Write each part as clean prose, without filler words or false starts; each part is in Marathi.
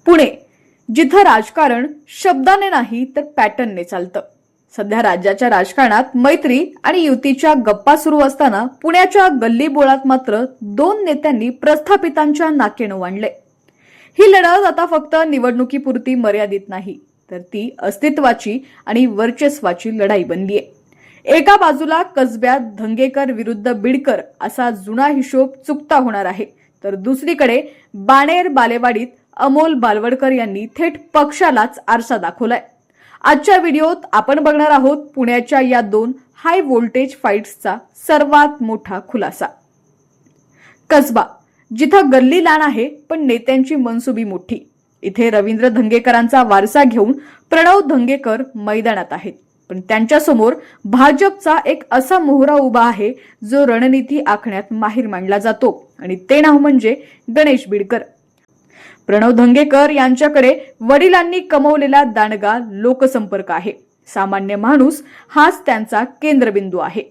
पुणे, जिथं राजकारण शब्दाने नाही तर पॅटर्नने चालतं. सध्या राज्याच्या राजकारणात मैत्री आणि युतीच्या गप्पा सुरू असताना पुण्याच्या गल्लीबोळात मात्र दोन नेत्यांनी प्रस्थापितांच्या नाकेनऊ आणले. ही लढत आता फक्त निवडणुकीपुरती मर्यादित नाही, तर ती अस्तित्वाची आणि वर्चस्वाची लढाई बनलीय. एका बाजूला कसब्यात धंगेकर विरुद्ध बिडकर असा जुना हिशोब चुकता होणार आहे, तर दुसरीकडे बाणेर बालेवाडीत अमोल बालवडकर यांनी थेट पक्षालाच आरसा दाखवलाय. आजच्या व्हिडिओत आपण बघणार आहोत पुण्याच्या या दोन हाय व्होल्टेज फाईट्सचा सर्वात मोठा खुलासा. कसबा, जिथं गल्ली लहान आहे पण नेत्यांची मनसुबी मोठी. इथे रवींद्र धंगेकरांचा वारसा घेऊन प्रणव धंगेकर मैदानात आहेत, पण त्यांच्यासमोर भाजपचा एक असा मोहरा उभा आहे जो रणनीती आखण्यात माहीर मानला जातो, आणि ते नाव म्हणजे गणेश बिडकर. प्रणव धंगेकर यांच्याकडे वडिलांनी कमवलेला दांडगा लोकसंपर्क आहे. सामान्य माणूस हाच त्यांचा केंद्रबिंदू आहे.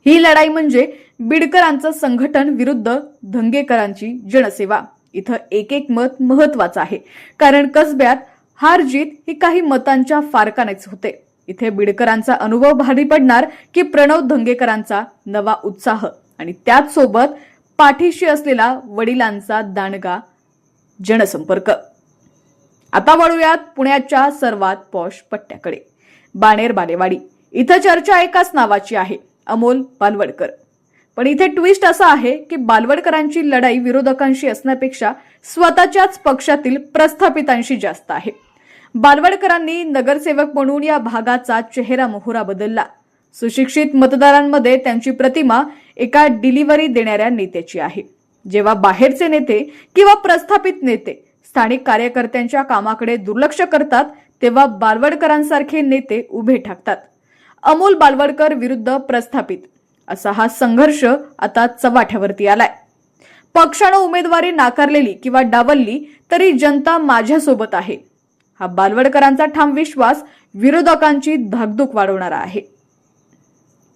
ही लढाई म्हणजे बिडकरांचं संघटन विरुद्ध धंगेकरांची जनसेवा. इथं एक एक मत महत्वाचं आहे, कारण कसब्यात हार जीत ही काही मतांच्या फारकानेच होते. इथे बिडकरांचा अनुभव भारी पडणार की प्रणव धंगेकरांचा नवा उत्साह आणि त्याच सोबत पाठीशी असलेला वडिलांचा दांडगा जनसंपर्क. आता वळूयात पुण्याच्या सर्वात पॉश पट्ट्याकडे, बाणेर बालेवाडी. इथं चर्चा एकाच नावाची आहे, अमोल बालवडकर. पण इथे ट्विस्ट असा आहे की बालवडकरांची लढाई विरोधकांशी असण्यापेक्षा स्वतःच्याच पक्षातील प्रस्थापितांशी जास्त आहे. बालवडकरांनी नगरसेवक म्हणून या भागाचा चेहरा मोहरा बदलला. सुशिक्षित मतदारांमध्ये त्यांची प्रतिमा एका डिलिव्हरी देणाऱ्या नेत्याची आहे. जेव्हा बाहेरचे नेते किंवा प्रस्थापित नेते स्थानिक कार्यकर्त्यांच्या कामाकडे दुर्लक्ष करतात, तेव्हा बालवडकरांसारखे नेते उभे ठाकतात. अमोल बालवडकर विरुद्ध प्रस्थापित असा हा संघर्ष आता चव्हाट्यावरती आलाय. पक्षानं उमेदवारी नाकारलेली किंवा डावलली तरी जनता माझ्यासोबत आहे, हा बालवडकरांचा ठाम विश्वास विरोधकांची धाकधूक वाढवणारा आहे.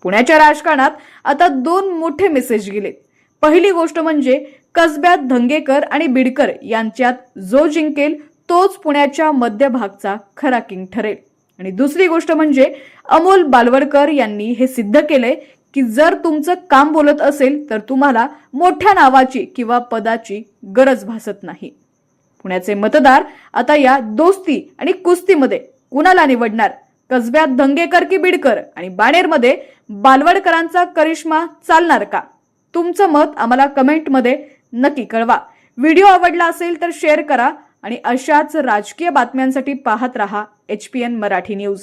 पुण्याच्या राजकारणात आता दोन मोठे मेसेज गेलेत. पहिली गोष्ट म्हणजे कसब्यात धंगेकर आणि बिडकर यांच्यात जो जिंकेल तोच पुण्याच्या मध्यभागचा खरा किंग ठरेल. आणि दुसरी गोष्ट म्हणजे अमोल बालवडकर यांनी हे सिद्ध केलंय की जर तुमचं काम बोलत असेल तर तुम्हाला मोठ्या नावाची किंवा पदाची गरज भासत नाही. पुण्याचे मतदार आता या दोस्ती आणि कुस्तीमध्ये कुणाला निवडणार? कसब्यात धंगेकर की बिडकर आणि बाणेरमध्ये बालवडकरांचा करिश्मा चालणार का? तुमचं मत आम्हाला कमेंटमध्ये नक्की कळवा. व्हिडिओ आवडला असेल तर शेअर करा आणि अशाच राजकीय बातम्यांसाठी पाहत रहा HPN मराठी न्यूज.